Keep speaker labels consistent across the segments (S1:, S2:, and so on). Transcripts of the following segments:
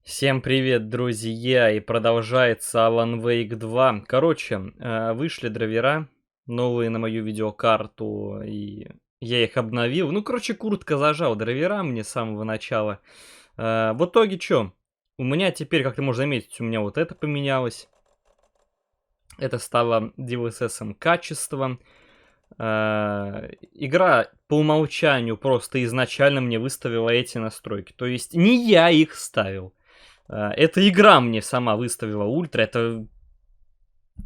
S1: Всем привет, друзья! И продолжается Alan Wake 2. Короче, вышли драйвера новые на мою видеокарту, и я их обновил. Ну, короче, куртка зажал драйвера мне с самого начала. В итоге что? У меня теперь, как ты можешь заметить, у меня вот это поменялось. Это стало DLSS качеством. Игра по умолчанию просто изначально мне выставила эти настройки. То есть не я их ставил. Эта игра мне сама выставила ультра. Это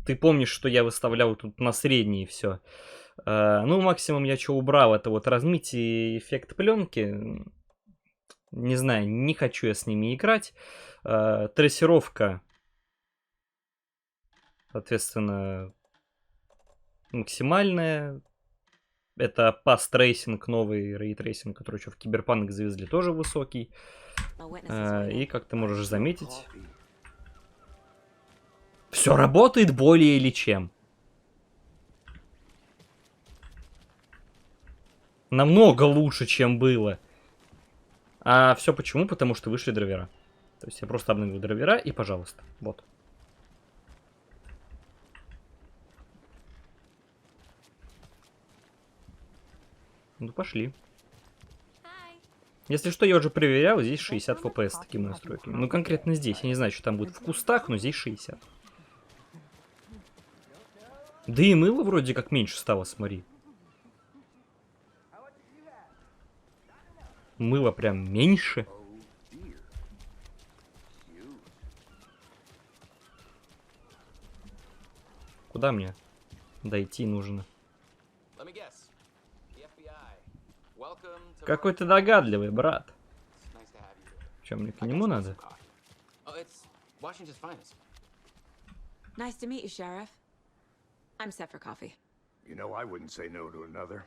S1: ты помнишь, что я выставлял тут на средний и все. Ну, максимум я что убрал, это вот размытие и эффект пленки. Не знаю, не хочу я с ними играть. Трассировка, соответственно, максимальная. Это пас-трейсинг, новый рейтрейсинг, который еще в Киберпанк завезли, тоже высокий. И как ты можешь заметить, все работает более или чем. Намного лучше, чем было. А все почему? Потому что вышли драйвера. То есть я просто обновил драйвера и пожалуйста. Вот. Ну пошли. Если что, я уже проверял, здесь 60 FPS с такими настройками. Ну конкретно здесь. Я не знаю, что там будет в кустах, но здесь 60. Да и мыло вроде как меньше стало, смотри. Мыло прям меньше. Куда мне дойти нужно? Какой ты догадливый, брат. Че, мне к нему надо?
S2: Nice to meet you, Sheriff. I'm set for coffee.
S3: You know, I wouldn't say no to another.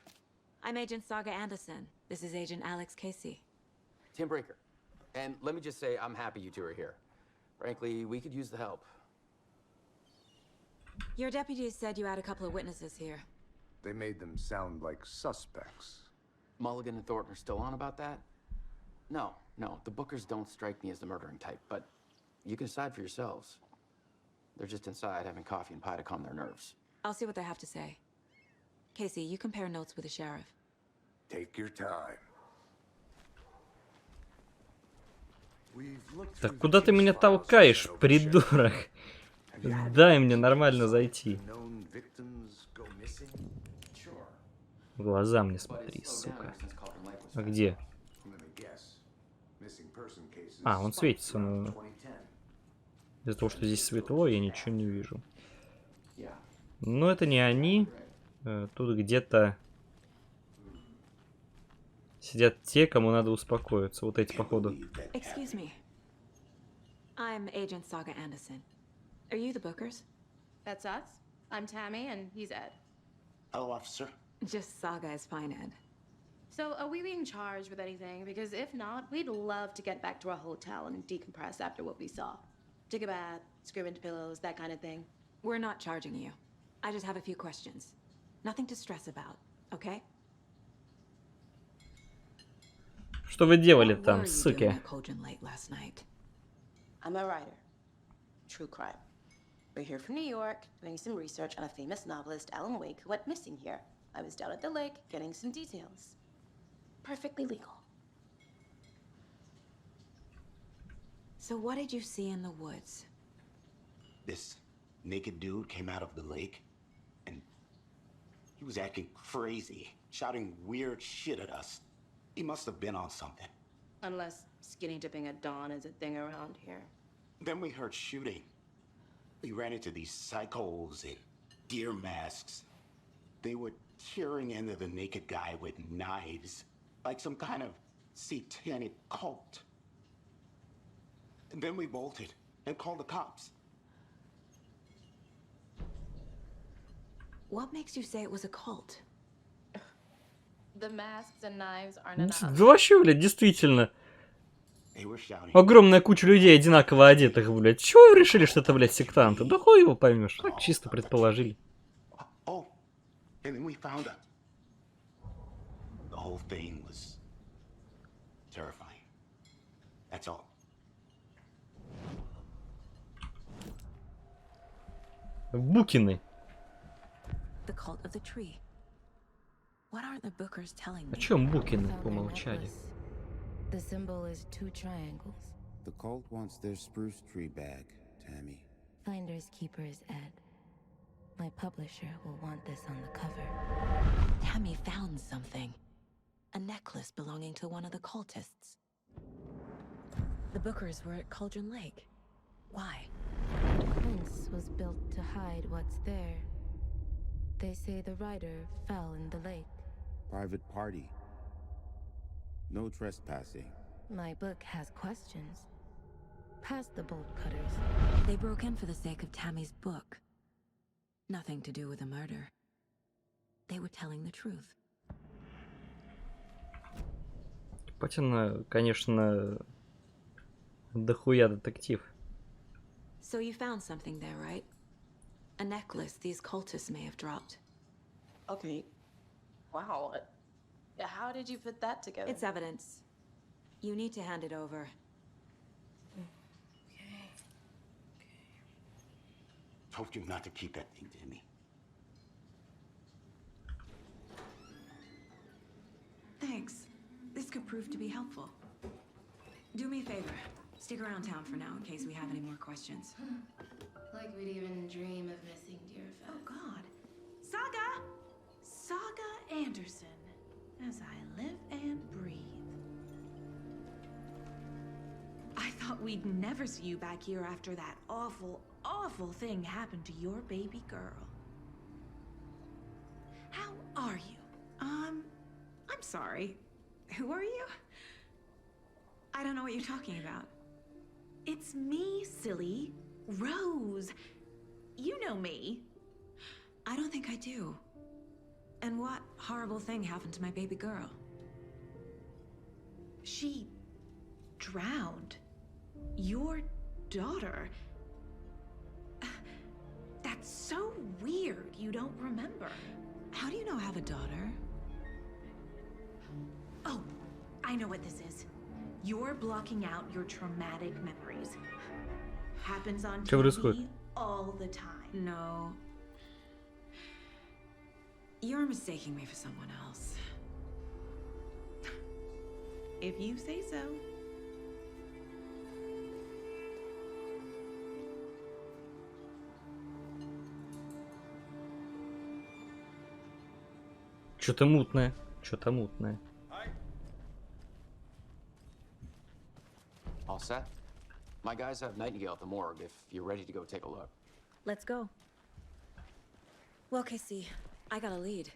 S2: I'm Agent Saga Anderson. This is Agent Alex Casey.
S4: Tim Brinker. And let me just say, I'm happy you two are here. Frankly, we could use the help.
S2: Your deputies said you had a couple of witnesses here.
S3: They made them sound like suspects.
S4: Mulligan and Thornton are still on about that? No, the Bookers don't strike me as the murdering type, but you can decide for yourselves. They're just inside having coffee and pie to calm their nerves.
S2: I'll see what they have to say. Casey, you compare notes with the sheriff.
S3: Take your time.
S1: Так куда ты меня толкаешь, придурок? Дай мне нормально зайти. В глаза мне смотри, сука. А где? А, он светится, но... Из-за того, что здесь светло, я ничего не вижу. Но это не они. Тут где-то сидят те, кому надо успокоиться. Вот эти, походу.
S2: Excuse me. I'm Agent Saga Anderson. Are you the Bookers?
S5: That's us. I'm Tammy, and he's Ed.
S6: Hello, officer.
S2: Just Saga is fine, Ed.
S5: So, are we being charged with anything? Because if not, we'd love to get back to our hotel and decompress after what we saw. Take a bath, scream into pillows, that kind of thing.
S2: We're not charging you. I just have a few questions. Nothing to stress about, okay?
S1: Что вы делали
S2: What
S1: там,
S2: were you doing
S1: суки?
S2: at Cauldron Lake last night?
S7: I'm a writer. True crime. We're here from New York, doing some research on a famous novelist, Alan Wake, who went missing here. I was down at the lake, getting some details. Perfectly legal.
S2: So what did you see in the woods?
S6: This naked dude came out of the lake, and he was acting crazy, shouting weird shit at us. He must have been on something.
S5: Unless skinny dipping at dawn is a thing around here.
S6: Then we heard shooting. We ran into these psychos in deer masks. They were tearing into the naked guy with knives, like some kind of satanic cult. And then we bolted and called the cops.
S2: What makes you say it was a cult?
S5: The masks and knives aren't enough.
S1: Да вообще, блядь, действительно.
S6: They were shouting.
S1: Огромная куча людей, одинаково одетых, блядь. Чего вы решили, что это, блядь, сектанты? Да хуй его поймешь. Так чисто предположили.
S6: Oh, and then we found out. The whole thing was terrifying. That's all.
S1: Букины.
S2: The cult of the tree. What aren't the bookers telling
S1: О
S2: me?
S1: чем Букины
S8: Found
S1: по
S8: their
S1: умолчанию?
S8: necklace. The symbol is 2 triangles.
S9: The cult wants their spruce tree back, Tammy.
S8: Finders keepers Ed. My publisher will want this on the cover.
S2: Tammy found something. A necklace belonging to one of the cultists. The bookers were at Cauldron Lake. Why?
S8: The fence was built to hide what's there. They say the rider fell in the lake.
S9: Private party. No trespassing.
S8: My book has questions. Past the bolt cutters.
S2: They broke in for the sake of Tammy's book. Nothing to do with a murder. They were telling the truth.
S1: Патина, конечно, дохуя детектив.
S2: So you found something there, right? A necklace these cultists may have dropped.
S7: Okay. Wow. How did you put that together?
S2: It's evidence. You need to hand it over.
S6: Told you not to keep that thing to me.
S2: Thanks. This could prove to be helpful. Do me a favor. Stick around town for now in case we have any more questions.
S5: Like we'd even dream of missing Deerfest.
S2: Oh, God. Saga! Saga Anderson. As I live and breathe. I thought we'd never see you back here after that awful thing happened to your baby girl. How are you? I'm sorry. Who are you? I don't know what you're talking about. It's me, silly. Rose. You know me. I don't think I do. And what horrible thing happened to my baby girl? She drowned. Your daughter. That's so weird you don't remember. How do you know I have a daughter? Oh, I know what this is. You're blocking out your traumatic memories. Happens on
S1: Что происходит?
S2: TV all the time. No. You're mistaking me for someone else. If you say so.
S1: Что-то мутное. Что-то мутное.
S4: All set? My guys have Nightingale at the morgue if you're ready to go take a look.
S2: Let's go. Well, Casey, I got a lead.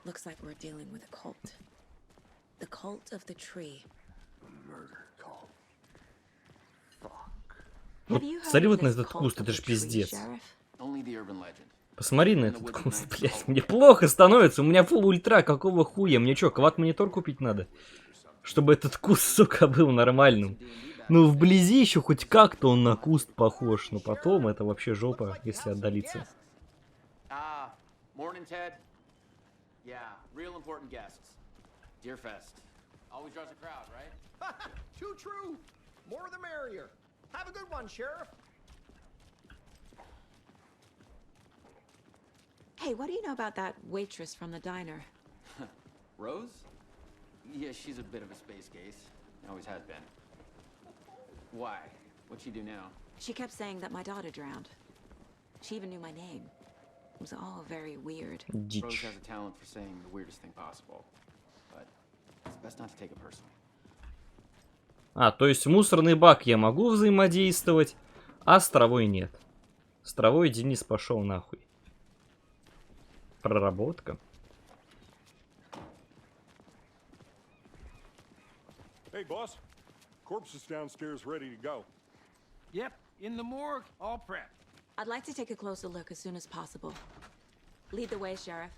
S2: Looks like we're dealing with a cult. The cult of the tree.
S3: Murder cult. Fuck.
S2: Have you heard
S1: Смотри
S2: of
S1: вот на
S2: this
S1: этот
S2: cult
S1: куст,
S2: of
S1: это
S2: the
S1: ж
S2: tree,
S1: пиздец.
S2: Sheriff?
S4: Only the urban legend.
S1: Посмотри на этот куст, блядь. Мне плохо становится. У меня фул ультра. Какого хуя? Мне что, квад-монитор купить надо? Чтобы этот куст, сука, был нормальным. Ну, вблизи еще хоть как-то он на куст похож. Но потом это вообще жопа, если отдалиться.
S4: Morning, Ted. Yeah, real important guests. Deerfest. Always draws a crowd, right?
S10: Too true. More the merrier. Have a good one, Sheriff.
S2: Hey, what do you know about that waitress from the diner?
S4: Rose? Yeah, she's a bit of a space case. Always has been. Why? What'd she do now?
S2: She kept saying that my daughter drowned. She even knew my name. It was all very weird.
S4: Rose
S1: Дичь.
S4: has a talent for saying the weirdest thing possible. But it's best not to take it personally.
S1: А, то есть в мусорный бак я могу взаимодействовать, а с травой нет. С травой Денис пошел нахуй. Проработка.
S11: Hey, boss. Corpse is downstairs ready to go.
S10: Yep, in the morgue, all prepped.
S2: I'd like to take a closer look as soon as possible. Lead the way, Sheriff.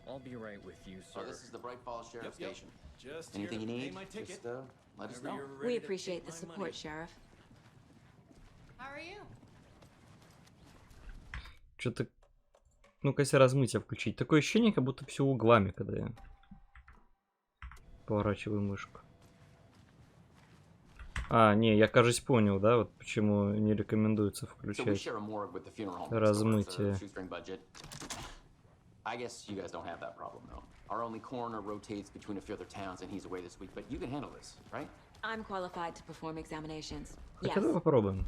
S10: I'll be right with you,
S4: So
S10: sir.
S4: this is the Bright Falls Sheriff
S10: Yep.
S4: Station.
S10: Just
S4: Anything you
S10: here to
S4: need,
S10: pay my ticket.
S4: just let us
S10: Whenever
S4: know.
S10: you're ready
S2: We
S10: to
S2: appreciate
S10: take
S2: the
S10: my
S2: support,
S10: money.
S2: Sheriff.
S5: How are you?
S1: Что-то... Ну-ка, если размытие включить. Такое ощущение, как будто все углами, когда я поворачиваю мышку. А, не, я, кажется, понял, да, вот почему не рекомендуется
S4: So we
S1: включать
S4: share a morgue with the funeral home.
S1: размытие.
S4: Shoestring budget. I guess you guys don't have that problem though. Our only coroner rotates between a few other towns, and he's away this week. But you can handle this, right?
S12: I'm qualified to perform examinations.
S1: Хотя
S12: Yes.
S1: давай попробуем.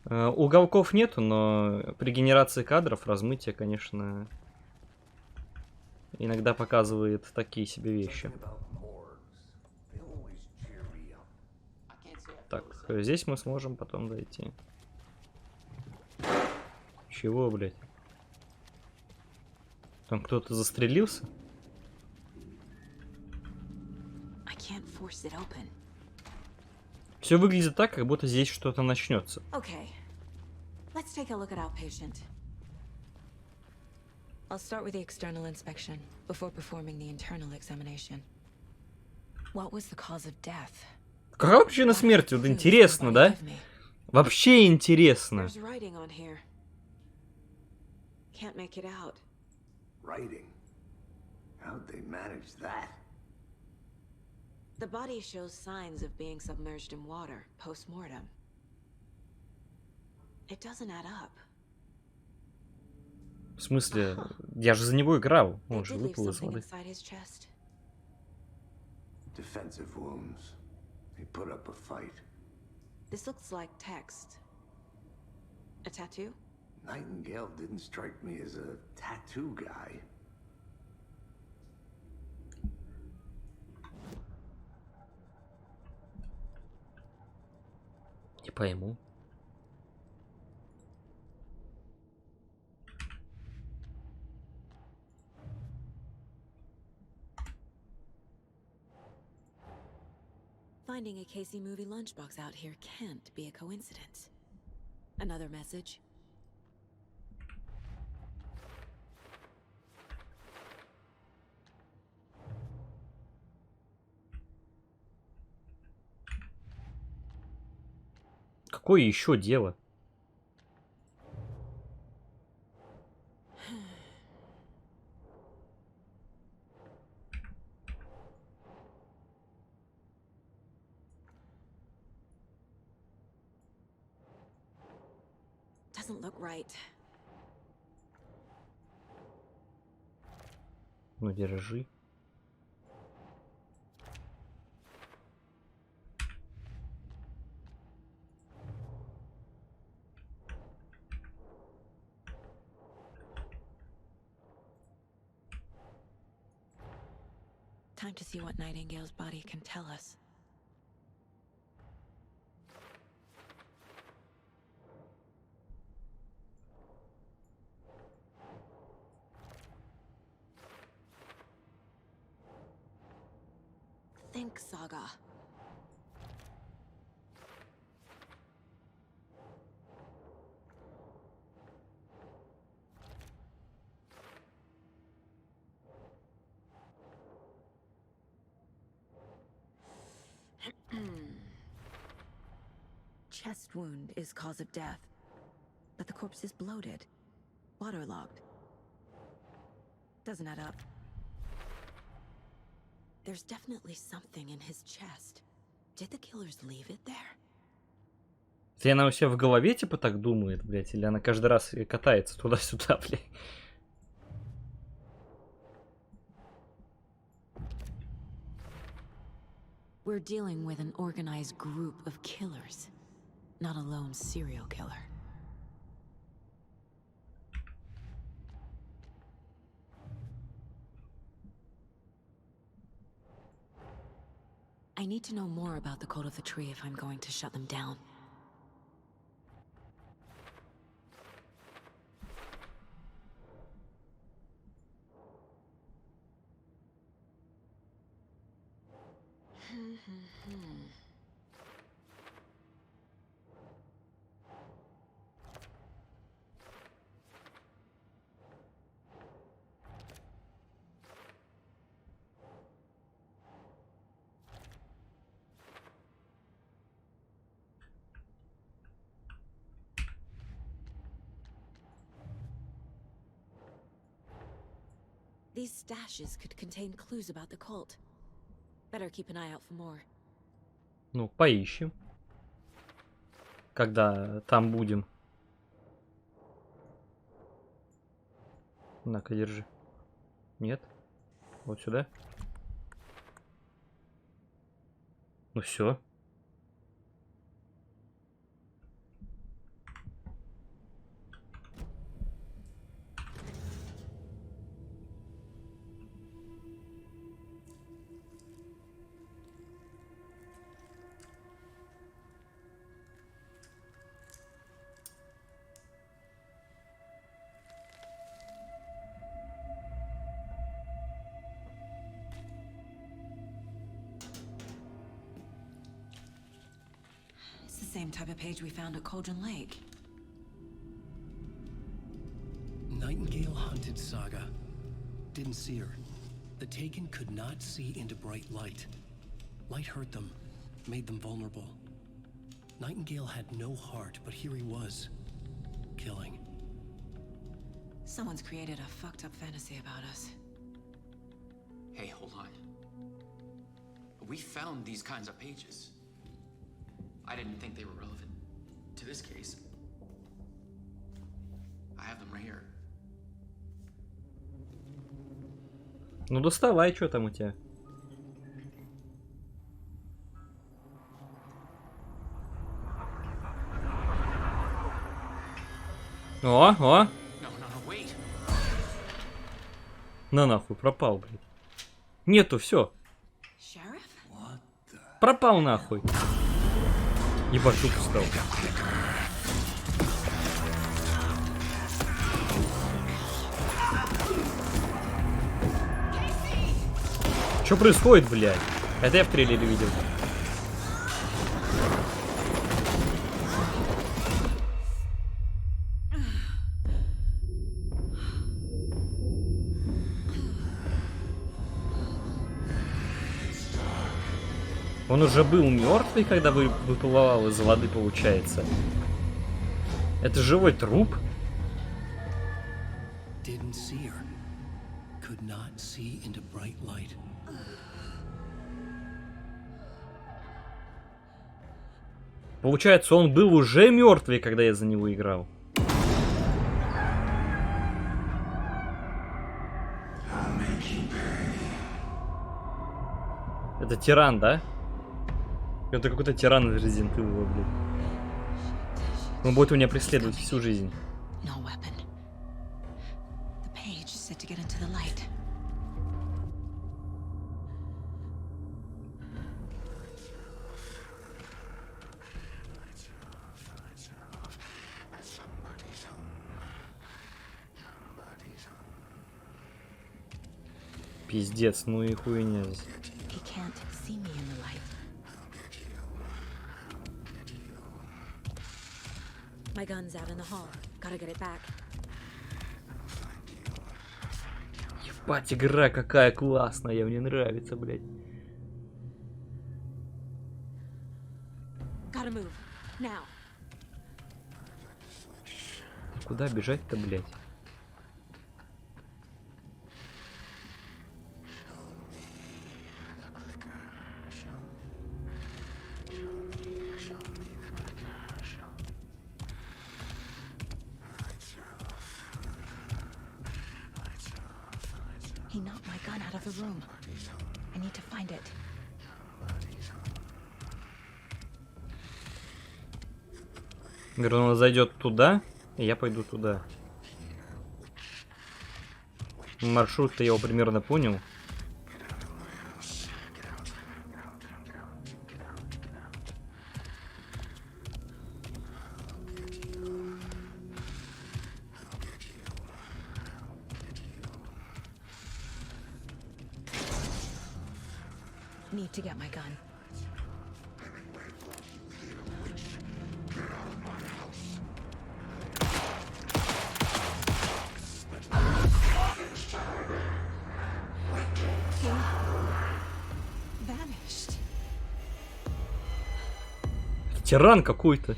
S1: Уголков нету, но при генерации кадров размытие, конечно, иногда показывает такие себе вещи. Так, здесь мы сможем потом дойти. Чего, блядь? Там кто-то застрелился?
S12: I can't force it open.
S1: Все выглядит так, как будто здесь что-то начнется.
S12: Okay. Let's take a look at our patient. I'll start with the external inspection before performing the internal examination. What was the cause of death?
S1: Какова причина смерти? Вот интересно, да? Вообще интересно.
S7: There's writing on here. Can't make it out.
S3: Writing? How'd they manage that?
S7: The body shows signs of being submerged in water post-mortem. It doesn't add up.
S1: В смысле? Я же за него играл.
S7: They
S1: Он же
S7: did leave
S1: выплыл из
S7: something
S1: воды.
S7: inside his chest.
S3: Defensive wounds. They put up a fight.
S7: This looks like text. A tattoo?
S3: Nightingale didn't strike me as a tattoo guy.
S1: Не пойму.
S12: Finding a Casey movie lunchbox out here can't be a coincidence. Another message.
S1: Какое еще дело?
S12: Doesn't look right.
S1: Ну, держи.
S12: Time to see what Nightingale's body can tell us. Think, Saga. Chest wound is cause of death, but the corpse is bloated, waterlogged. Doesn't add up. There's definitely something in his chest. Did the killers leave it there?
S1: Если она у себя в голове типа так думает, блядь, или она каждый раз катается туда-сюда, блядь.
S12: We're dealing with an organized group of killers, not a lone serial killer. I need to know more about the Code of the Tree if I'm going to shut them down. These stashes could contain clues about the cult. Better keep an eye out for more.
S1: Ну, поищем. Когда там будем. На-ка, держи. Нет? Вот сюда. Ну все.
S12: It's the same type of page we found at Cauldron Lake.
S13: Nightingale hunted Saga. Didn't see her. The Taken could not see into bright light. Light hurt them, made them vulnerable. Nightingale had no heart, but here he was, killing.
S12: Someone's created a fucked up fantasy about us.
S4: Hey, hold on. We found these kinds of pages. I didn't think they were relevant to this case. I have them right here.
S1: Ну доставай, что там у тебя. О! На нахуй, пропал, блядь. Нету, все. Пропал нахуй. Ебать, тупо стал. Что происходит, блядь? Это я в трейлере видел. Он уже был мертвый, когда выплывал из воды, получается. Это живой труп? Получается, он был уже мертвый, когда я за него играл. Это Тиран, да? Это какой-то тиран из Resident Evil, блин. Он будет меня преследовать всю жизнь. Пиздец, ну и хуйня здесь.
S12: My gun's out in the hall. Gotta get it back.
S1: Ебать, игра какая классная, мне нравится, блядь.
S12: Gotta move. Now.
S1: Куда бежать-то, блядь?
S12: He knocked my gun out of the room. I need to find it.
S1: Говорю, он зайдет туда, и я пойду туда. Маршрут-то я его примерно понял.
S12: Need to get my gun. Vanished.
S1: Тиран какой-то.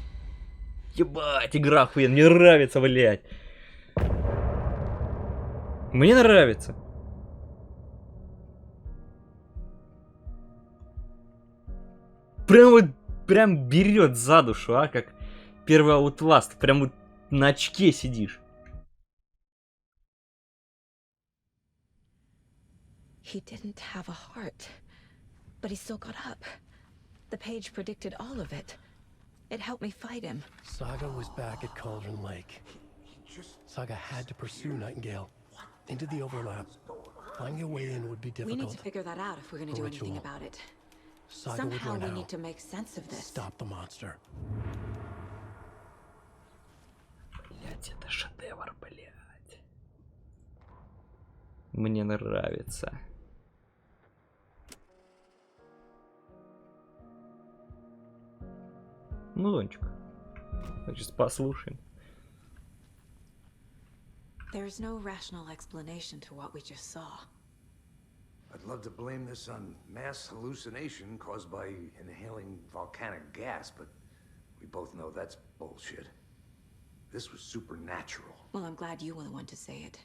S1: Ебать, игра охуенная, мне нравится, блядь. Мне нравится. прям берет за душу, а, как первый Outlast. Прям вот на очке сидишь.
S12: He didn't have a heart, but he still got up. The page predicted all of it. It helped me fight him.
S13: Saga was back at Cauldron Lake. Saga had to pursue Nightingale into the overlap. Finding a way in would be difficult.
S12: We need to figure that out if we're going to do anything about it.
S13: Saga would
S12: Somehow
S13: learn
S12: we
S13: how.
S12: need to make sense of this.
S13: Stop the monster.
S1: Блять, это шедевр, блять. Мне нравится. Ну, Дончик. Значит, послушаем.
S12: There's no rational explanation to what we just saw.
S3: I'd love to blame this on mass hallucination caused by inhaling volcanic gas, but we both know that's bullshit. This was supernatural.
S12: Well, I'm glad you were the one to say it.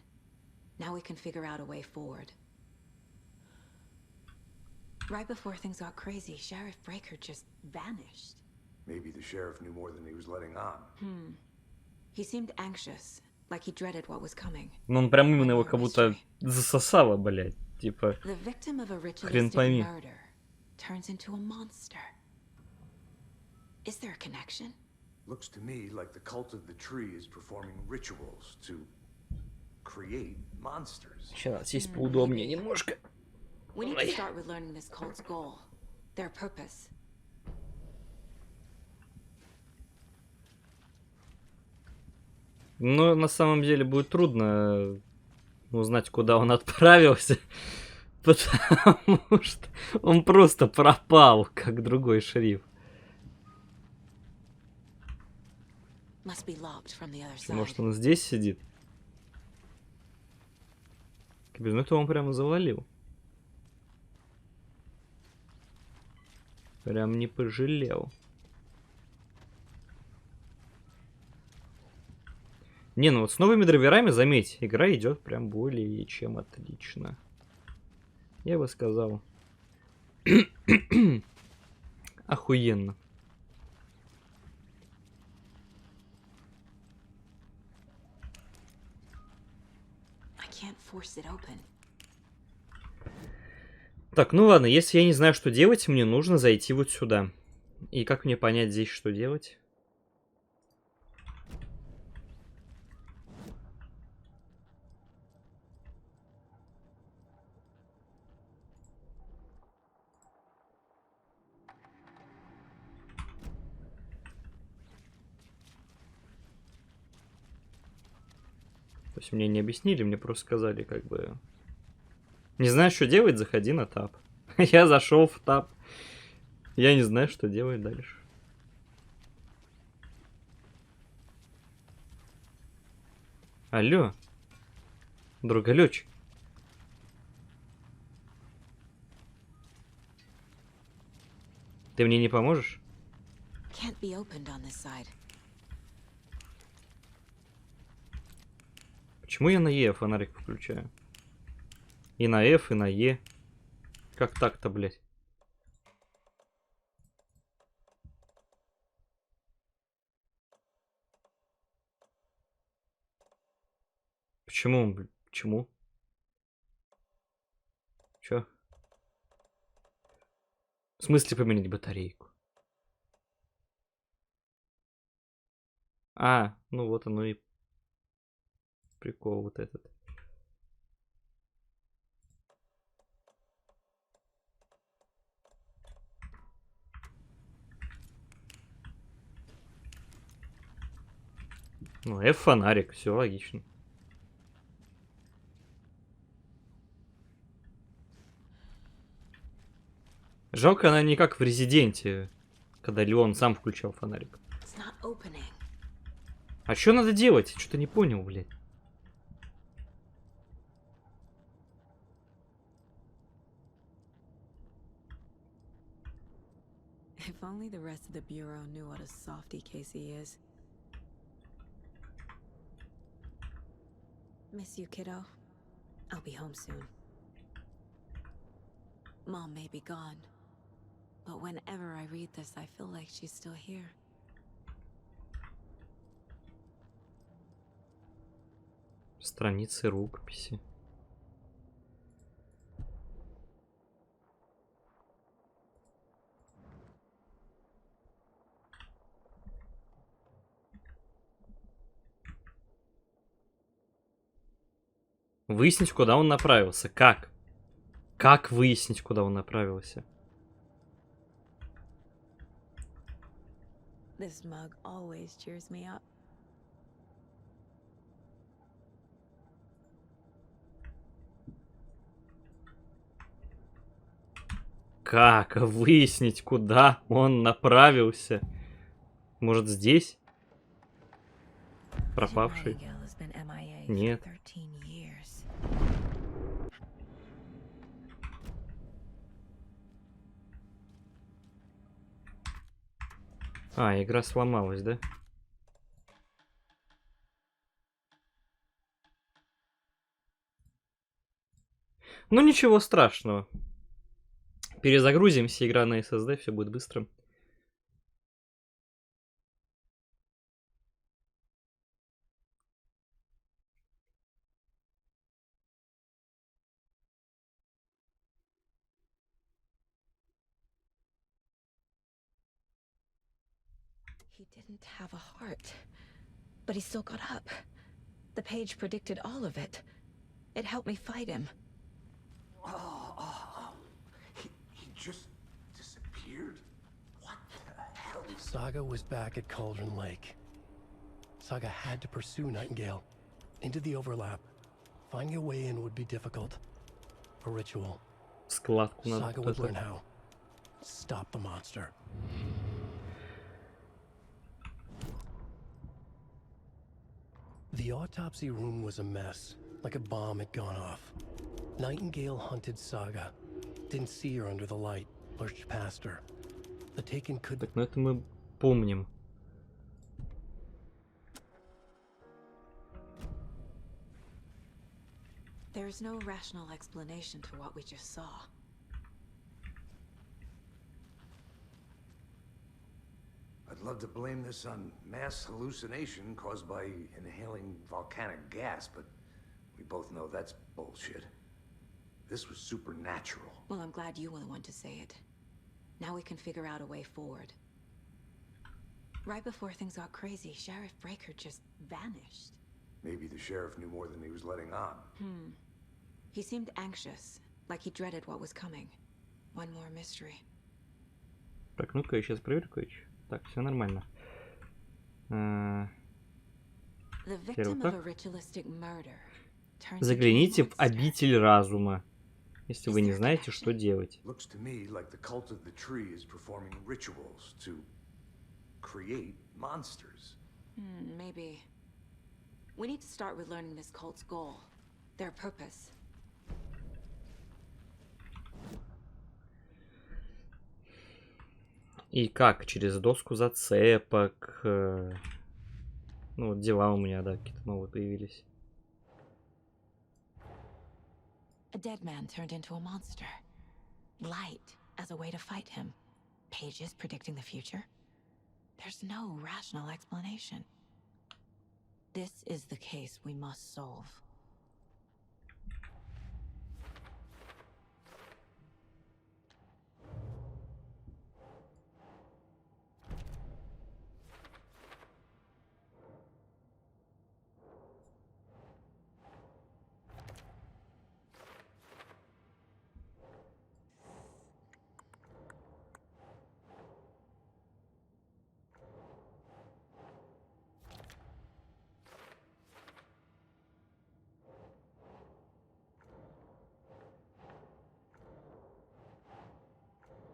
S12: Now we can figure out a way forward. Right before things got crazy, Sheriff Breaker just vanished.
S3: Maybe the sheriff knew more than he was letting on.
S12: He seemed anxious, like he dreaded what was coming.
S1: Ну, он прям именно его как будто засосало, блядь. Типа,
S12: The victim of a
S1: хрен
S12: ritualistic
S1: пойми.
S12: murder turns into a monster. Is there a connection?
S3: Looks to me like the cult of the tree is performing rituals to create monsters.
S1: Сейчас сесть поудобнее немножко.
S12: We need to start with learning this cult's goal, their purpose.
S1: Но на самом деле будет трудно узнать, куда он отправился, потому что он просто пропал, как другой шериф.
S12: Must be locked from the other side.
S1: Может, он здесь сидит? Ну, это он прямо завалил. Прям не пожалел. Не, ну вот с новыми драйверами, заметь, игра идет прям более чем отлично. Я бы сказал. Охуенно.
S12: I can't force it open.
S1: Так, ну ладно, если я не знаю, что делать, мне нужно зайти вот сюда. И как мне понять здесь, что делать? То есть мне не объяснили, мне просто сказали, как бы... Не знаешь, что делать, заходи на таб. Я зашел в таб. Я не знаю, что делать дальше. Алло. Другалёчек. Ты мне не поможешь?
S12: Can't be opened on this side.
S1: Почему я на Е фонарик включаю? И на F, и на Е. Как так-то, блядь? Почему, блядь? Почему? Чё? В смысле поменять батарейку? А, ну вот оно и... Прикол вот этот. Ну, F фонарик, все логично. Жалко, она не как в Резиденте, когда Леон сам включал фонарик. А что надо делать? Что-то не понял, блядь.
S12: If only the rest of the Bureau knew what a softy Casey is. Miss you, kiddo. I'll be home soon. Mom may be gone,
S8: But whenever I read this, I feel like she's still here.
S1: Страницы рукописи. Выяснить, куда он направился. Как? Как выяснить, куда он направился?
S8: This mug always cheers me up.
S1: Как выяснить, куда он направился? Может, здесь? Пропавший? Нет. А, игра сломалась, да? Ну, ничего страшного. Перезагрузимся, игра на SSD, все будет быстро.
S12: He didn't have a heart, but he still got up. The page predicted all of it. It helped me fight him.
S3: He just disappeared? What the hell?
S13: Saga was back at Cauldron Lake. Saga had to pursue Nightingale into the overlap. Finding a way in would be difficult. A ritual. Saga would learn how. Stop the monster. The autopsy room was a mess, like a bomb had gone off. Nightingale hunted Saga. Didn't see her under the light, lurched past her. The Taken could...
S1: Так, ну это мы помним.
S12: There's no rational explanation to what we just saw.
S3: I'd love to blame this on mass hallucination caused by inhaling volcanic gas, but we both know that's bullshit. This was supernatural.
S12: Well, I'm glad you were the one to say it. Now we can figure out a way forward. Right before things got crazy, Sheriff Breaker just vanished.
S3: Maybe the sheriff knew more than he was letting on.
S12: He seemed anxious, like he dreaded what was coming. One more mystery.
S1: Так, ну-ка, я сейчас проверю кое-что. Так, все нормально. Загляните в обитель разума, если вы не знаете, что делать.
S12: Maybe. We need to start with learning this cult's goal, their purpose.
S1: И как? Через доску зацепок. Ну, вот дела у меня, да, какие-то новые появились.
S12: A dead man turned into a monster. Light as a way to fight him. Pages predicting the future. There's no rational explanation. This is the case we must solve.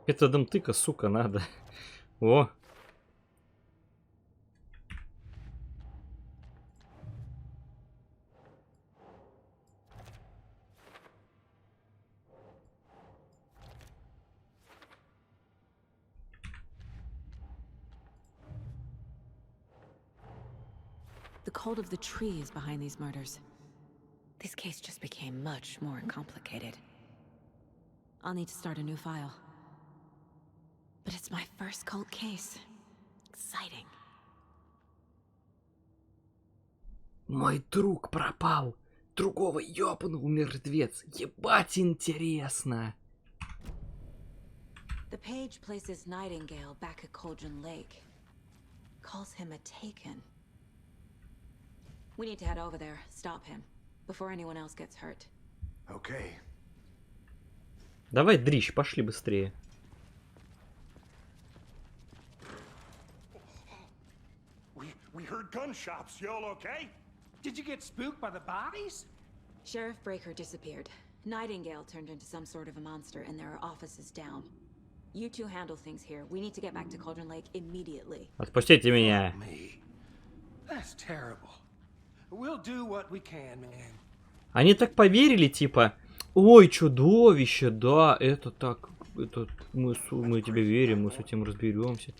S1: Методом тыка, сука, надо. О!
S12: The cult of the tree is behind these murders. This case just became much more complicated. I'll need to start a new file. It's my first cult case. Exciting.
S1: Мой друг пропал. Другого ёбнул мертвец. Ебать интересно.
S12: The page places Nightingale back at Cauldron Lake. Calls him a taken. We need to head over there, stop him, before anyone else gets hurt.
S3: Okay.
S1: Давай, дрищ, пошли быстрее.
S11: We heard gunshots. Y'all okay?
S10: Did you get spooked by the bodies?
S12: Sheriff Breaker disappeared. Nightingale turned into some sort of a monster, and there are offices down. You two handle things here. We need to get back to Cauldron Lake immediately.
S1: Отпустите меня.
S10: That's terrible. We'll do what we can, man.
S1: Они так поверили, типа, ой, чудовище, да, это так, это мы тебе верим, мы с этим разберемся.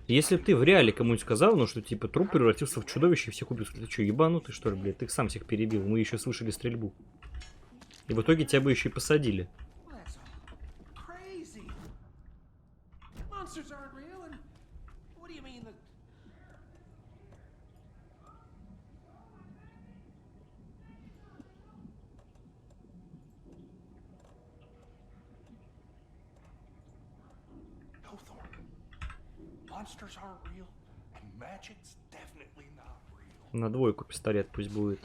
S1: Если бы ты в реале кому-нибудь сказал, ну что типа труп превратился в чудовище и всех убил, ты что, ебанутый что ли, блядь, ты их сам всех перебил, мы еще слышали стрельбу. И в итоге тебя бы еще и посадили. На двойку пистолет пусть будет.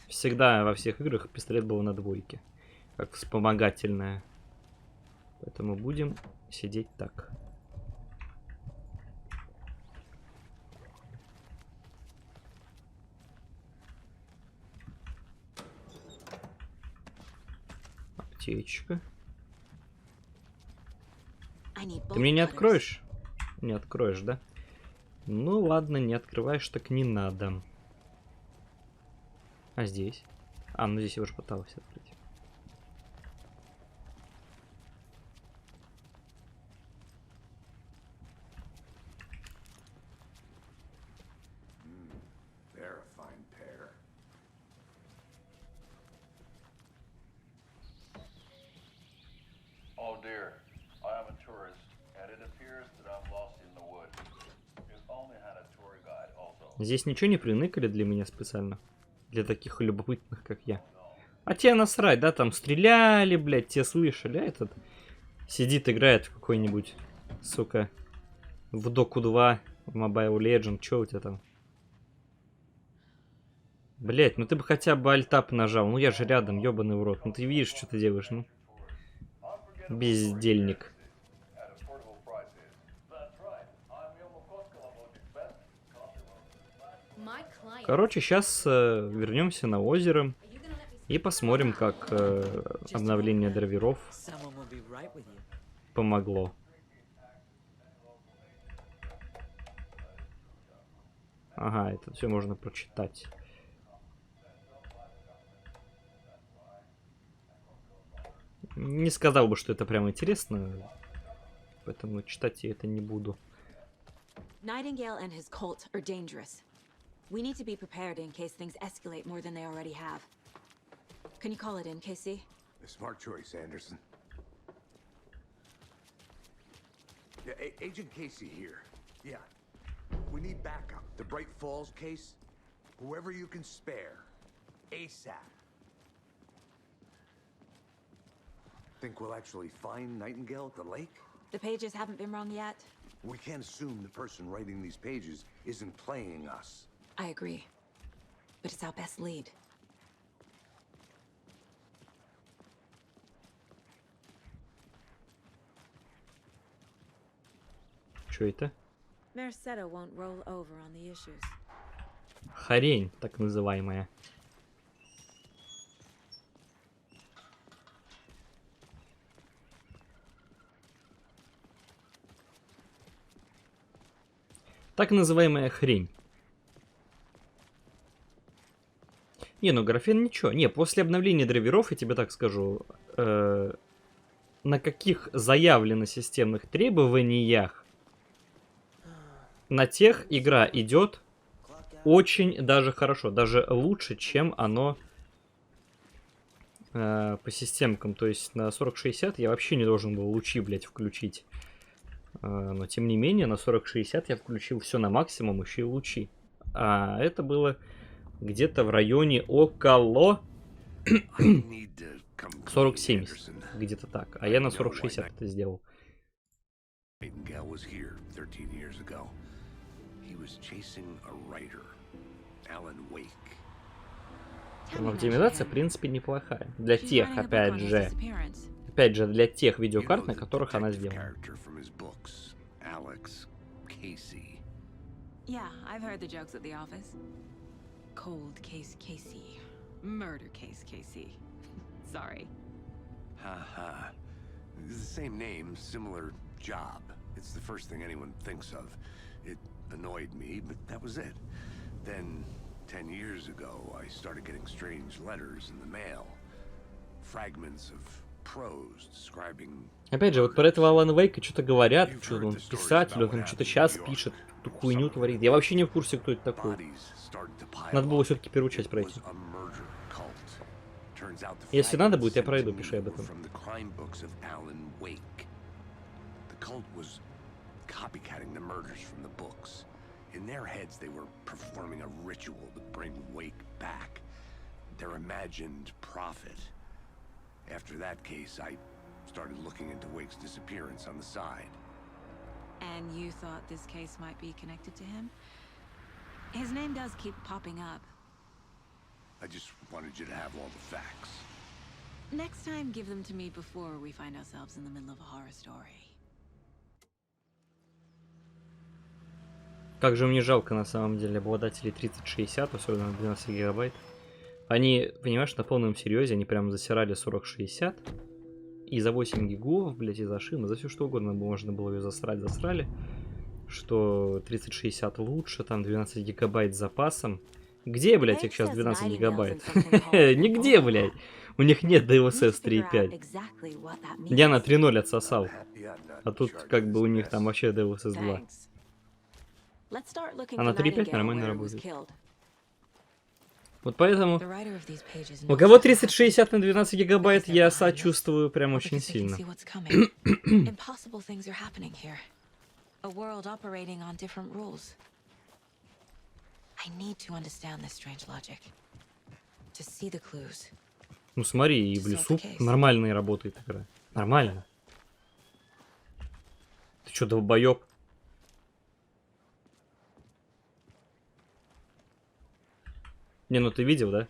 S1: Всегда во всех играх пистолет был на двойке. Как вспомогательное. Поэтому будем сидеть так. Аптечка. Ты мне не откроешь? Не откроешь, да? Ну ладно, не открываешь, так не надо. А здесь? А, ну здесь я уже пытался открыть. Здесь ничего не приныкали для меня специально? Для таких любопытных, как я. А тебе насрать, да? Там стреляли, блядь, те слышали. А этот сидит, играет в какой-нибудь, сука, в Доку 2, в Mobile Legends. Чё у тебя там? Блядь, ну ты бы хотя бы альтап нажал. Ну я же рядом, ёбаный в рот. Ну ты видишь, что ты делаешь, ну? Бездельник. Короче, сейчас вернемся на озеро и посмотрим, как обновление драйверов помогло. Ага, это все можно прочитать. Не сказал бы, что это прям интересно, поэтому читать я это не буду.
S12: Nightingale and his cult are dangerous. We need to be prepared in case things escalate more than they already have. Can you call it in, Casey?
S3: A smart choice, Anderson. Yeah, Agent Casey here. Yeah. We need backup. The Bright Falls case. Whoever you can spare. ASAP. Think we'll actually find Nightingale at the lake?
S12: The pages haven't been wrong yet.
S3: We can't assume the person writing these pages isn't playing us.
S12: I agree. But it's our best lead.
S1: Что это?
S12: Merced won't roll over on the issues.
S1: Хрень, так называемая. Так называемая хрень. Не, ну графен ничего. Не, после обновления драйверов, я тебе так скажу, на каких заявлено системных требованиях, на тех игра идет очень даже хорошо. Даже лучше, чем оно по системкам. То есть на 4060 я вообще не должен был лучи, блядь, включить. Но тем не менее на 4060 я включил все на максимум, еще и лучи. А это было где-то в районе около 4070. Где-то так. А я на 4060 это сделал. Оптимизация, в принципе, неплохая. Для тех, опять же, для тех видеокарт, на которых она сделана.
S14: Yeah, I've heard the jokes at the office. Cold case Casey. Murder case Casey. Sorry.
S3: Haha. The same name, similar job. It's the first thing anyone thinks of. It annoyed me, but that was it. Then, 10 years ago, I started getting strange letters in the mail. Fragments of prose describing...
S1: Опять же, вот про этого Алана Вейка что-то говорят, что он писатель, он там что-то сейчас пишет, эту хуйню творит. Я вообще не в курсе, кто это такой. Надо было все-таки первую часть пройти. Если надо будет, я пройду, пиши об этом.
S3: In their heads, they were performing a ritual to bring Wake back. Their imagined prophet. After that case, I started looking into Wake's disappearance on the side.
S14: And you thought this case might be connected to him? His name does keep popping up.
S3: I just wanted you to have all the facts.
S14: Next time, give them to me before we find ourselves in the middle of a horror story.
S1: Как же мне жалко, на самом деле, обладателей 3060, особенно 12 гигабайт. Они, понимаешь, на полном серьезе, они прям засирали 4060. И за 8 гигов, блядь, и за шины, за все что угодно можно было ее засрали. Что 3060 лучше, там 12 гигабайт с запасом. Где, блядь, их сейчас 12 гигабайт? Нигде, блядь. У них нет DLSS 3.5. Я на 3.0 отсосал. А тут как бы у них там вообще DLSS 2. А на 3.5 нормально работает. Вот поэтому, у кого 3060 на 12 гигабайт, я сочувствую прям очень сильно. Ну смотри, и в лесу нормально работает игра. Нормально. Ты чё, долбоёб? Не, ну ты видел, да?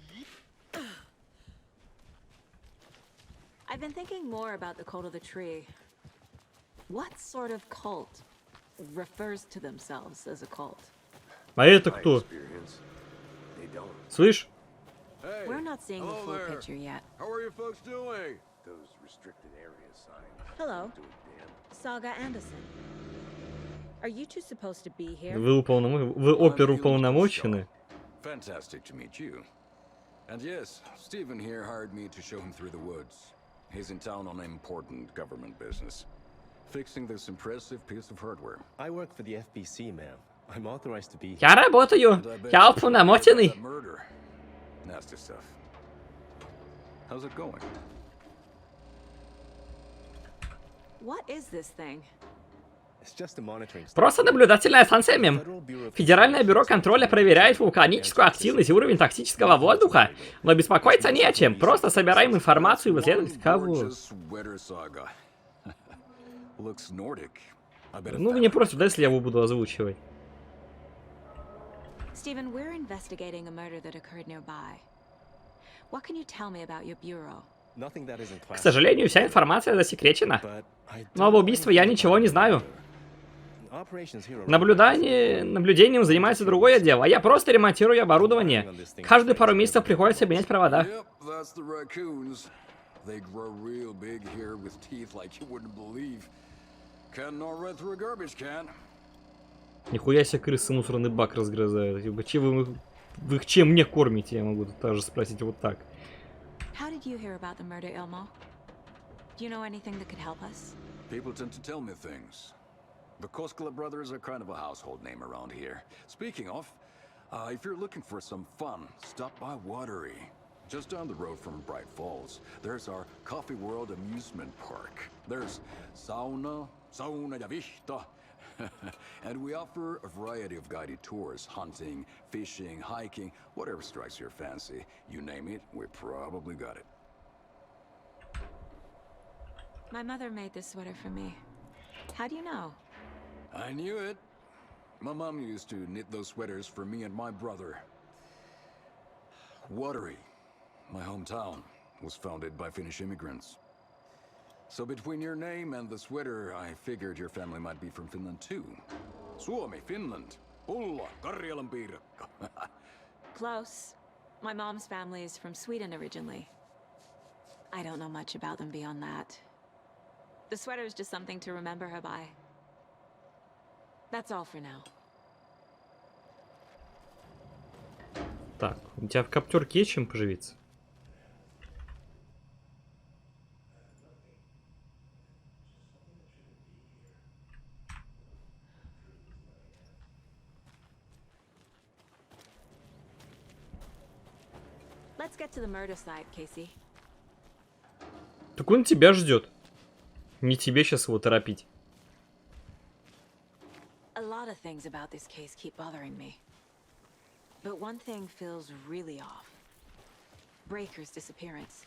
S12: I've been thinking more about the cult of the tree. What sort of cult refers to themselves as a cult?
S1: А это кто? Слышь?
S12: We're not seeing the full picture yet.
S11: How are you folks doing?
S3: Those restricted area signs.
S12: Hello, Saga Anderson. Are you two supposed to be here?
S1: Вы оперуполномочены?
S15: Fantastic to meet you. And yes, Stephen here hired me to show him through the woods. He's in town on important government business, fixing this impressive piece of hardware.
S16: I work for the FBC, ma'am. I'm authorized to be here.
S1: Я работаю. Я уполномоченный.
S15: Nasty stuff. How's it going?
S12: What is this thing?
S1: Просто наблюдательная станция МЕМ. Федеральное бюро контроля проверяет вулканическую активность и уровень токсического воздуха. Но беспокоиться не о чем. Просто собираем информацию и выследовать кого. Ну, вы не против, да, если я его буду озвучивать?
S12: Stephen, we're investigating a murder that occurred nearby. What can you tell me about your bureau?
S1: К сожалению, вся информация засекречена. Но об убийстве я ничего не знаю. Наблюдением занимается другой отдел, а я просто ремонтирую оборудование. Каждые пару месяцев приходится менять провода. Нихуя себе крысы мусорный бак разгрызают. Вы их чем мне кормите, я могу даже спросить вот так.
S12: How did you hear about the murder, Elmo? Do you know anything that could help us?
S15: People tend to tell me things. The Koskela brothers are kind of a household name around here. Speaking of, if you're looking for some fun, stop by Watery. Just down the road from Bright Falls, there's our Coffee World amusement park. There's sauna, sauna ja vihta. And we offer a variety of guided tours, hunting, fishing, hiking, whatever strikes your fancy. You name it, we probably got it.
S12: My mother made this sweater for me. How do you know?
S15: I knew it. My mom used to knit those sweaters for me and my brother. Watery, my hometown, was founded by Finnish immigrants. So between your name and the sweater, I figured your family might be from Finland too. Suomi, Finland. Pulla, Karjalan piirakka.
S12: Close. My mom's family is from Sweden originally. I don't know much about them beyond that. The sweater is just something to remember her by. That's all for now.
S1: Так, у тебя в коптерке есть чем поживиться?
S12: Let's get to the murder site, Casey.
S1: Так он тебя ждет. Не тебе сейчас его торопить.
S12: A lot of things about this case keep bothering me. But one thing feels really off. Breaker's disappearance.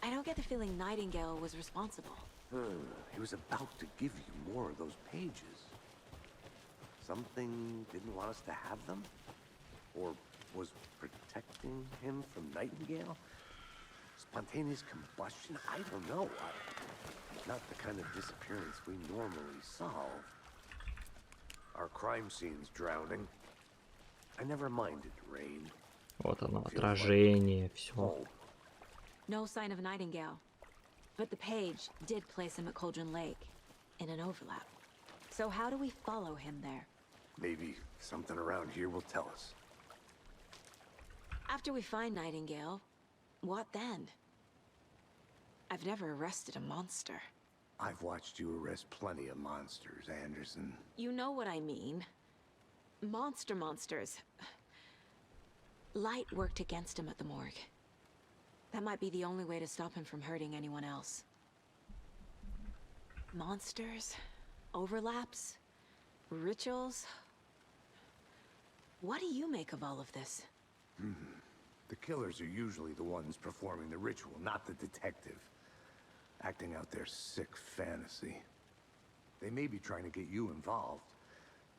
S12: I don't get the feeling Nightingale was responsible.
S3: He was about to give you more of those pages. Something didn't want us to have them? Or was protecting him from Nightingale? Spontaneous combustion? I don't know. Not the kind of disappearance we normally solve. Our crime scene's drowning. I never minded rain.
S1: Вот оно, отражение, все.
S12: No sign of Nightingale. But the page did place him at Cauldron Lake, in an overlap. So how do we follow him there?
S3: Maybe something around here will tell us.
S12: After we find Nightingale, what then? I've never arrested a monster.
S3: I've watched you arrest plenty of monsters, Anderson.
S12: You know what I mean. Monsters. Light worked against him at the morgue. That might be the only way to stop him from hurting anyone else. Monsters? Overlaps? Rituals? What do you make of all of this?
S3: The killers are usually the ones performing the ritual, not the detective. Acting out their sick fantasy. They may be trying to get you involved,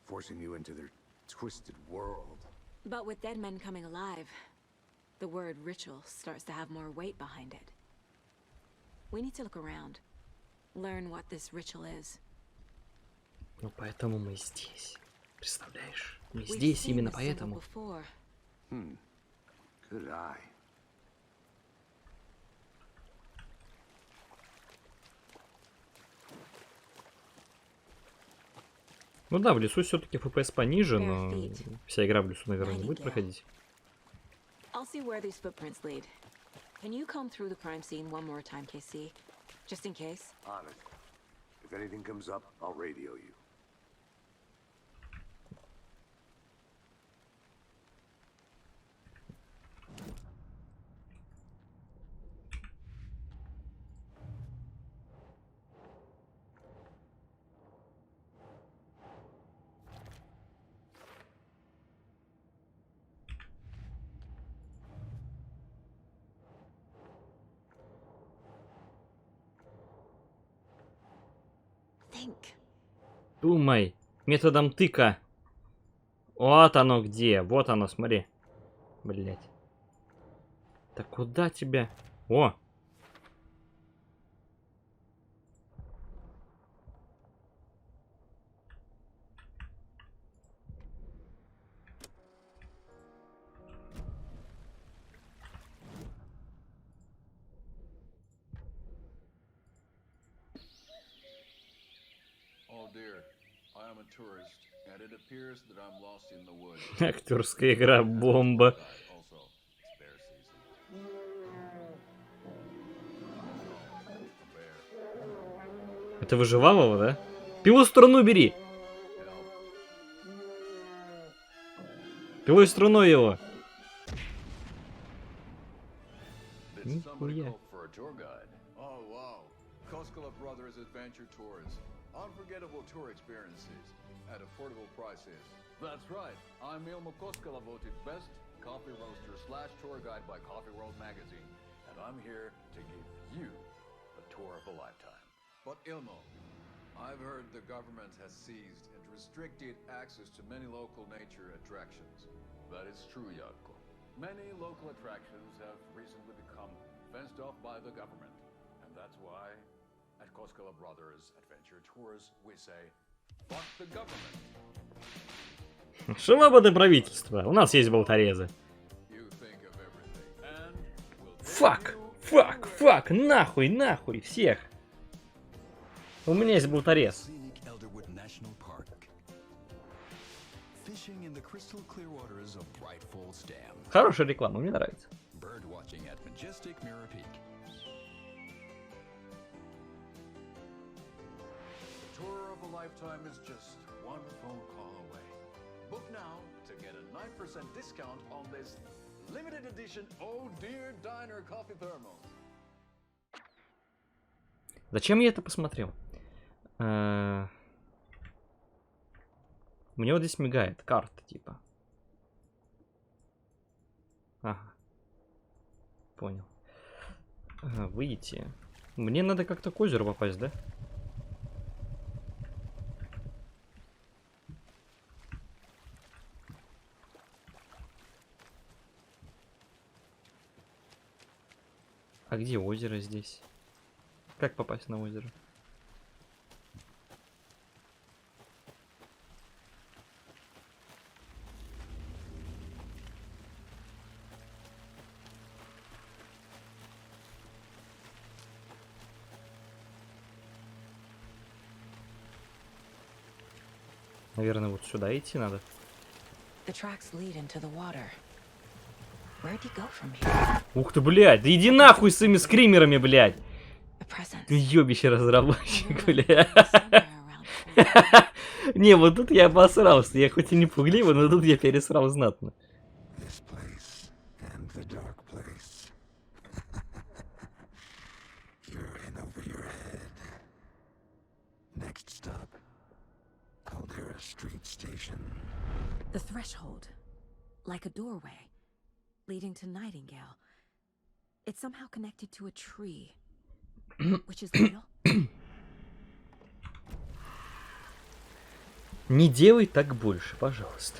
S3: forcing you into their twisted world.
S12: But with dead men coming alive, the word ritual starts to have more weight behind it. We need to look around, learn what this ritual is.
S1: Ну поэтому мы здесь. Представляешь? Мы здесь именно поэтому.
S3: Good eye.
S1: Ну да, в лесу все-таки FPS пониже, но вся игра в лесу, наверное, не будет проходить.
S12: I'll see where these footprints lead. Can you comb through the crime scene one more time, Casey? Just in case?
S3: On it. If anything comes up, I'll radio you.
S1: Думай. Методом тыка. Вот оно где. Вот оно, смотри. Блять. Да куда тебя? О! Актерская игра бомба. Это выживалово, да? Пилу струну бери! Пилой струной его! Нихуя.
S15: Koskela Brothers Adventure Tours. Unforgettable tour experiences at affordable prices. That's right. I'm Ilmo Koskela, voted best coffee roaster / tour guide by Coffee World magazine. And I'm here to give you a tour of a lifetime. But Ilmo, I've heard the government has seized and restricted access to many local nature attractions. That is true, Jarkko. Many local attractions have recently become fenced off by the government. And that's why, at Koskela Brothers Adventure Tours, we say, fuck the government.
S1: Свобода правительства. У нас есть болторезы. Фак! Фак! Фак! Нахуй! Нахуй! Всех! У меня есть болторез. Хорошая реклама, мне нравится.
S15: Lifetime is just one phone call away. Book now to get a 9% discount on this limited edition Oh Dear Diner coffee thermos.
S1: Зачем я это посмотрел? Мне вот здесь мигает карта, типа. Ага. Понял. Ага, выйти. Мне надо как-то к озеру попасть, да? А где озеро здесь? Как попасть на озеро? Наверное, вот сюда идти надо. Ух ты, блядь, да иди нахуй с своими скримерами, блядь. Ёбище разработчик, блядь. Не, вот тут я обосрался. Я хоть и не пугливый, но тут я пересрал знатно.
S12: The threshold, like a doorway, leading to Nightingale. It's somehow connected to a tree, which is little.
S1: Не делай так больше, пожалуйста.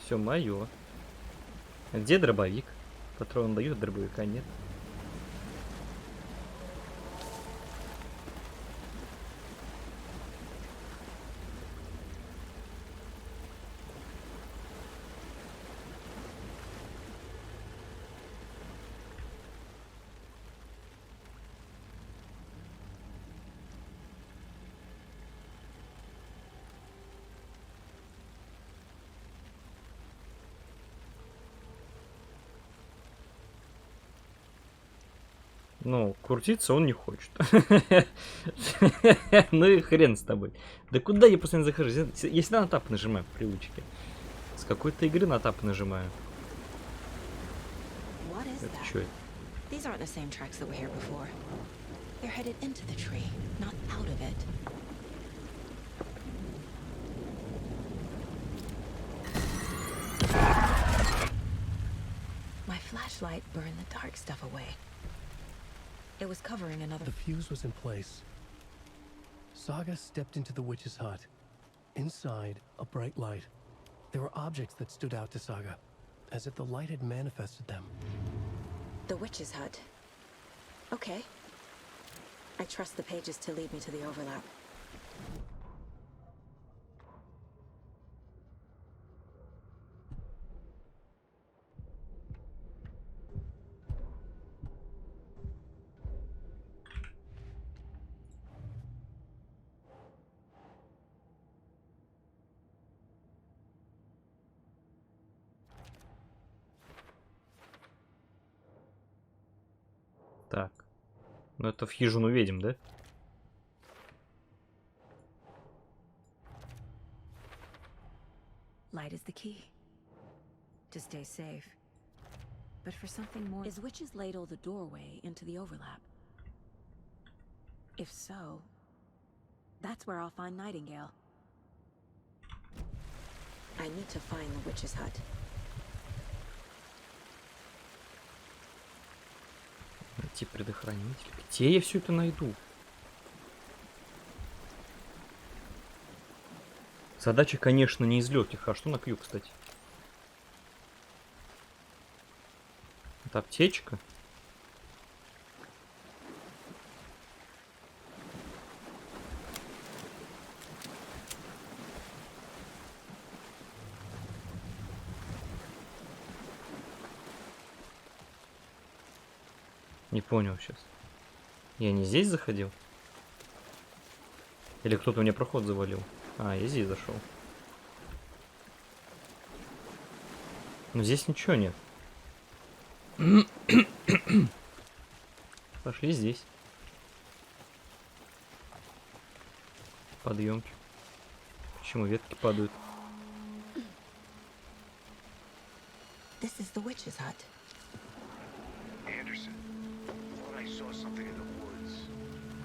S1: Все мое. А где дробовик? Патрон дают, дробовика нет. Ну, крутиться он не хочет. Ну и хрен с тобой. Да куда я постоянно захожу? Я всегда на тап нажимаю по привычке. С какой-то игры на тап нажимаю. Это что это?
S12: These aren't the same tracks that were here before. They're headed into the tree, not out of it. My flashlight burned the dark stuff away. It was covering another.
S13: The fuse was in place. Saga stepped into the witch's hut. Inside, a bright light. There were objects that stood out to Saga, as if the light had manifested them.
S12: The witch's hut. Okay. I trust the pages to lead me to the overlap.
S1: Так. Ну это в хижину ведьм, да?
S12: Light is the key. To stay safe. But for something more...
S14: Is Witch's Ladle the doorway into the overlap?
S12: If so, that's where I'll find Nightingale. I need to find the witch's hut.
S1: Найти предохранитель. Где я все это найду? Задача, конечно, не из легких. А что на Q, кстати? Это аптечка. Не понял сейчас. Я не здесь заходил? Или кто-то мне проход завалил? А, я здесь зашел. Но здесь ничего нет. Пошли здесь. Подъемки. Почему ветки падают?
S12: This is the witch's hut.
S3: Anderson, thought I saw something in the woods.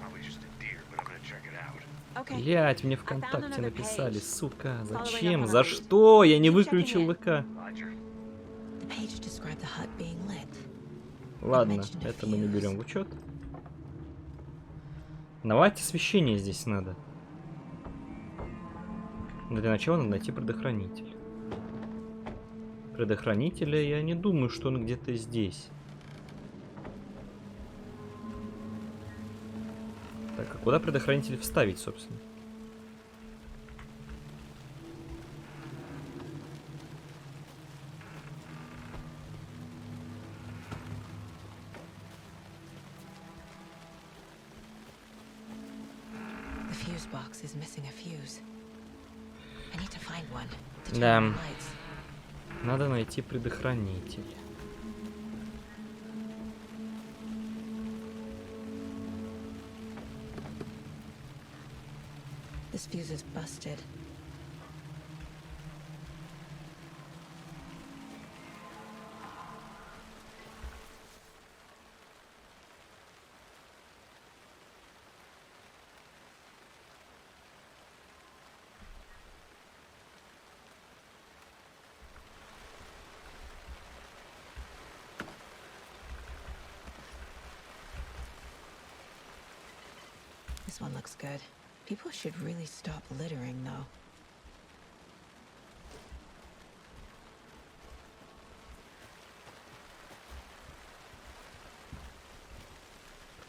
S3: Probably just a deer, but I'm gonna check it out.
S1: Блять, мне ВКонтакте написали, сука. Зачем? За что? Я не выключил ВК. Ладно, это мы не берем в учет. Давайте освещение здесь надо. Но для начала надо найти предохранитель. Предохранителя я не думаю, что он где-то здесь. Так, а куда предохранитель вставить, собственно? Да. Надо найти предохранитель.
S12: This fuse is busted. This one looks good. People should really stop littering, though.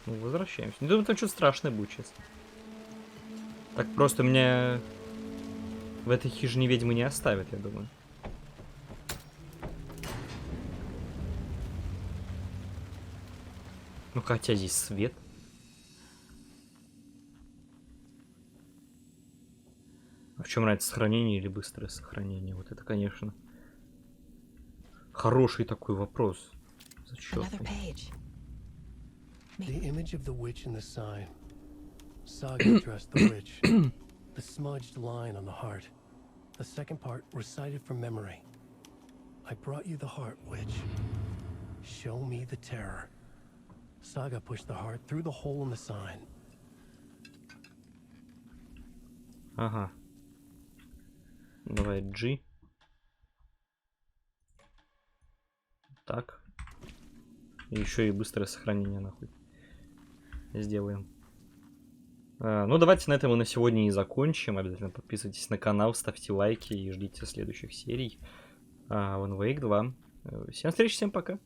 S1: Ну, возвращаемся. Не думаю, там что-то страшное будет, честно. Так просто меня в этой хижине ведьмы не оставят, я думаю. Ну, хотя здесь свет. А в чем разница, сохранение или быстрое сохранение? Вот это, конечно, хороший такой вопрос. Зачем?
S13: The image of the witch in the sign. Saga dressed the witch. The smudged line on the heart. The second part recited from memory. I brought you the heart, witch. Show me the terror. Saga pushed the heart through the hole in the sign.
S1: Ага. Давай G. Так. И еще и быстрое сохранение, нахуй. Сделаем. Ну, давайте на этом мы на сегодня и закончим. Обязательно подписывайтесь на канал, ставьте лайки и ждите следующих серий. Alan Wake 2. Всем встречи, всем пока.